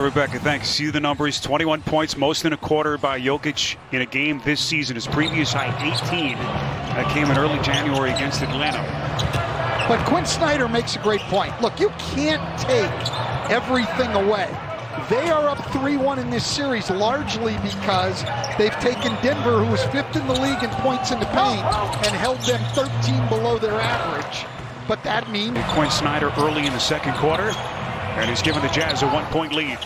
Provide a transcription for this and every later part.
Rebecca, thanks. See the numbers, 21 points, most in a quarter by Jokic in a game this season. His previous high, 18. That came in early January against Atlanta. But Quinn Snyder makes a great point. Look, you can't take everything away. They are up 3-1 in this series largely because they've taken Denver, who was 5th in the league in points in the paint, and held them 13 below their average. But that means Quinn Snyder early in the second quarter, and he's given the Jazz a 1-point lead.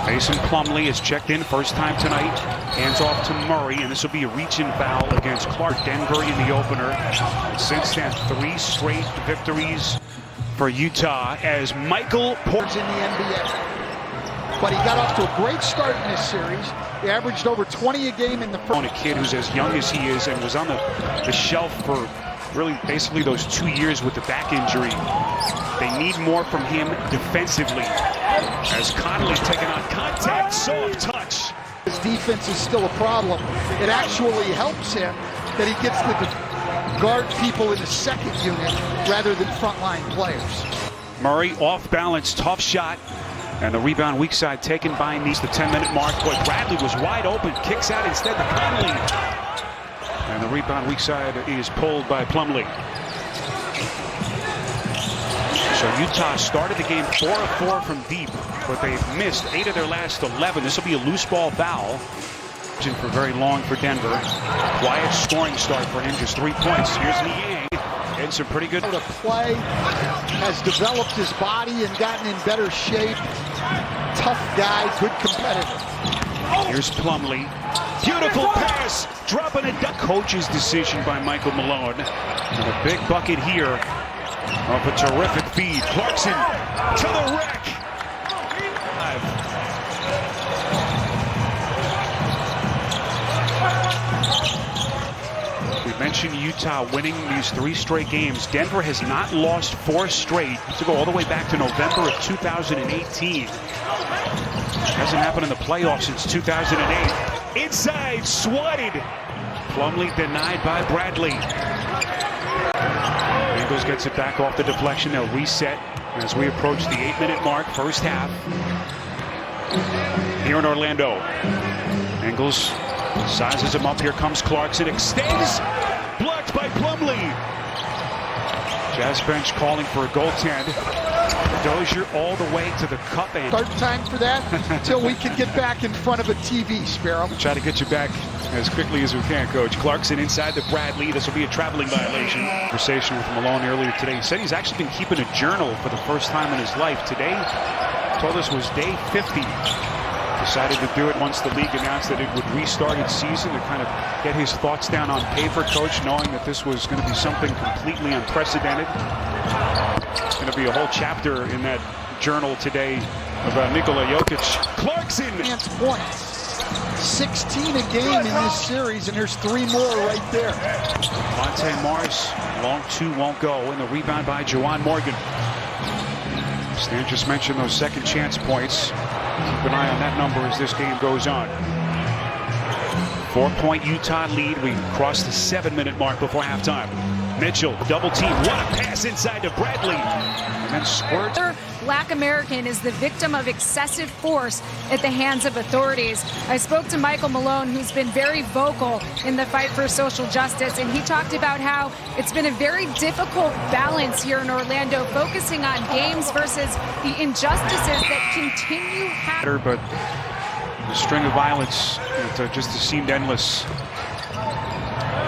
Mason Plumlee is checked in first time tonight. Hands off to Murray, and this will be a reach-in foul against Clark. Denver in the opener. And since then, 3 straight victories for Utah as Michael Porter in the NBA. But he got off to a great start in this series. He averaged over 20 a game in the first. A kid who's as young as he is and was on the shelf for really basically those 2 years with the back injury. They need more from him defensively. As Conley taking on contact, soft touch. His defense is still a problem. It actually helps him that he gets to guard people in the second unit rather than frontline players. Murray off balance, tough shot. And the rebound weak side taken by Nice, the 10-minute mark. But Bradley was wide open, kicks out instead to Conley. And the rebound weak side is pulled by Plumlee. So Utah started the game 4 of 4 from deep, but they've missed 8 of their last 11. This will be a loose ball foul. For very long for Denver. Quiet scoring start for him, just 3 points. Here's Niang. Getting some pretty good. The play has developed his body and gotten in better shape. Tough guy, good competitor. Here's Plumlee. Beautiful pass. Dropping a duck. Coach's decision by Michael Malone. And a big bucket here off a terrific feed. Clarkson to the rack. We mentioned Utah winning these 3 straight games. Denver has not lost 4 straight to go all the way back to November of 2018. Hasn't happened in the playoffs since 2008. Inside, swatted. Plumlee denied by Bradley. Ingles gets it back off the deflection. They'll reset as we approach the 8-minute mark, first half. Here in Orlando. Ingles sizes him up. Here comes Clarkson. Extends. Blocked by Plumlee. Jazz bench calling for a goaltend. Dozier all the way to the cup end. Start time for that until we can get back in front of a TV, Sparrow. We'll try to get you back as quickly as we can, Coach. Clarkson inside the Bradley. This will be a traveling violation. Conversation with Malone earlier today. He said he's actually been keeping a journal for the first time in his life. Today, told us was day 50. Decided to do it once the league announced that it would restart its season, to kind of get his thoughts down on paper, Coach, knowing that this was going to be something completely unprecedented. It's going to be a whole chapter in that journal today about Nikola Jokic. Clarkson! Points. 16 a game in this series, and there's 3 more right there. Monte Morris, long 2 won't go, and the rebound by Juwan Morgan. Stan just mentioned those second chance points. Keep an eye on that number as this game goes on. 4-point Utah lead. We cross the 7-minute mark before halftime. Mitchell, double team. What a pass inside to Bradley. And then squirt. Black American is the victim of excessive force at the hands of authorities. I spoke to Michael Malone, who's been very vocal in the fight for social justice, and he talked about how it's been a very difficult balance here in Orlando, focusing on games versus the injustices that continue happening. But the string of violence, it just seemed endless.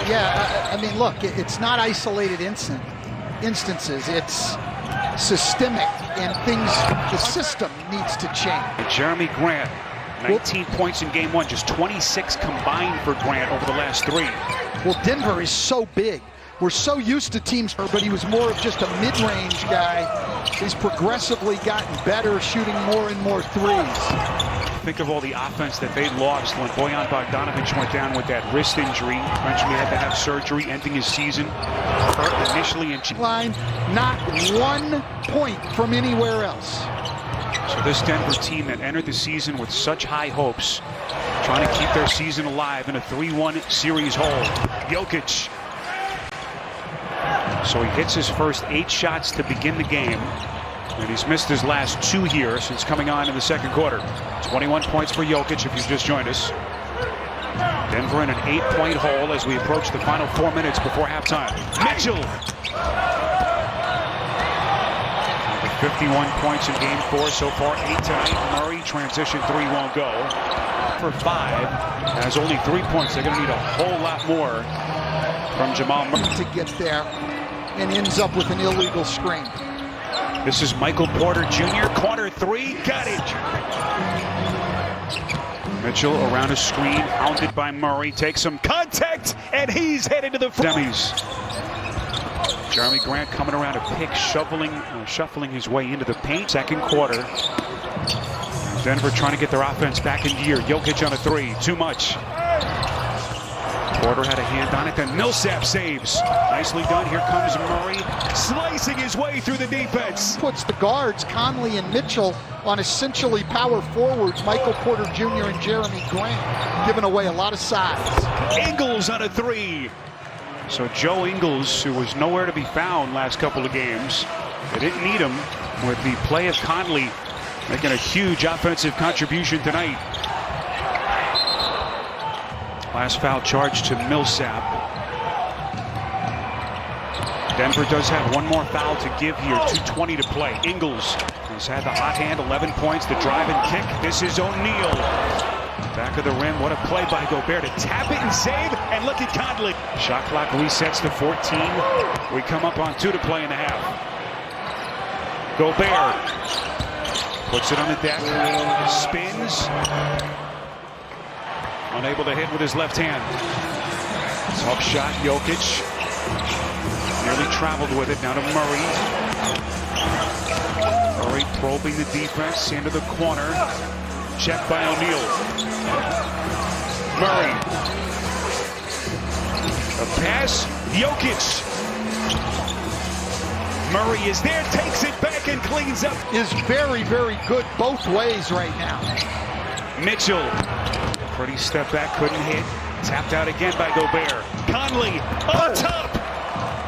Yeah, I mean, look, it's not isolated instances. It's systemic, and the system needs to change. And Jeremy Grant, 19 points in game 1, just 26 combined for Grant over the last 3. Well, Denver is so big. We're so used to teams, but he was more of just a mid-range guy. He's progressively gotten better, shooting more and more threes. Think of all the offense that they lost when Bojan Bogdanovic went down with that wrist injury. Eventually had to have surgery, ending his season. Hurt initially in line, not 1 point from anywhere else. So this Denver team that entered the season with such high hopes, trying to keep their season alive in a 3-1 series hold. Jokic. So he hits his first 8 shots to begin the game. And he's missed his last 2 here since coming on in the second quarter. 21 points for Jokic if you've just joined us. Denver in an 8-point hole as we approach the final 4 minutes before halftime. Mitchell. 51 points in game 4 so far, 8 tonight. Murray, transition 3 won't go. For 5, has only 3 points. They're going to need a whole lot more from Jamal Murray to get there, and ends up with an illegal screen. This is Michael Porter Jr. Corner 3, got it. Mitchell around a screen, hounded by Murray, takes some contact, and he's headed to the semis. Jeremy Grant coming around a pick, shuffling his way into the paint. Second quarter. Denver trying to get their offense back in gear. Jokic on a 3, too much. Porter had a hand on it, then Millsap saves. Nicely done. Here comes Murray, slicing his way through the defense. Puts the guards, Conley and Mitchell, on essentially power forwards, Michael Porter Jr. and Jeremy Grant, giving away a lot of size. Ingles on a 3. So Joe Ingles, who was nowhere to be found last couple of games, they didn't need him with the play of Conley, making a huge offensive contribution tonight. Last foul charge to Millsap. Denver does have one more foul to give here, 2:20 to play. Ingles has had the hot hand, 11 points, the drive and kick. This is O'Neal. Back of the rim, what a play by Gobert to tap it and save, and look at Conley. Shot clock resets to 14. We come up on 2 to play in the half. Gobert puts it on the deck, spins. Unable to hit with his left hand. Tough shot, Jokic. Nearly traveled with it, now to Murray. Murray probing the defense into the corner. Checked by O'Neal. Murray. A pass, Jokic. Murray is there, takes it back and cleans up. Is very, very good both ways right now. Mitchell. Pretty step back, couldn't hit. Tapped out again by Gobert. Conley on top.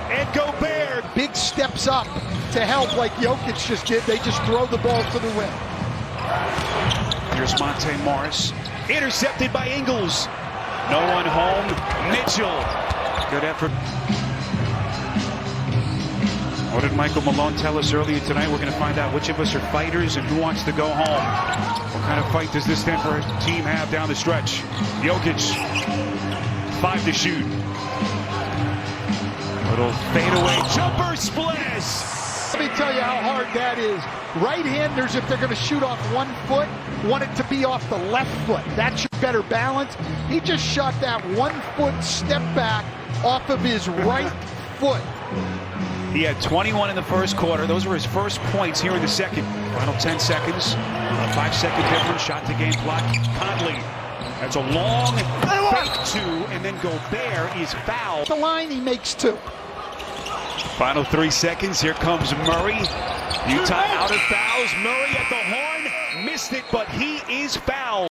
And Gobert. Big steps up to help like Jokic just did. They just throw the ball to the rim. Here's Monte Morris. Intercepted by Ingles. No one home. Mitchell. Good effort. What did Michael Malone tell us earlier tonight? We're going to find out which of us are fighters and who wants to go home. What kind of fight does this Denver team have down the stretch? Jokic, 5 to shoot. Little fadeaway jumper splash. Let me tell you how hard that is. Right-handers, if they're going to shoot off 1 foot, want it to be off the left foot. That's your better balance. He just shot that 1 foot step back off of his right foot. He had 21 in the first quarter. Those were his first points here in the second. Final 10 seconds. A 5-second difference. Shot to game clock. Conley. That's a long fake 2, and then Gobert is fouled. The line, he makes 2. Final 3 seconds. Here comes Murray. Utah out of fouls. Murray at the horn. Missed it, but he is fouled.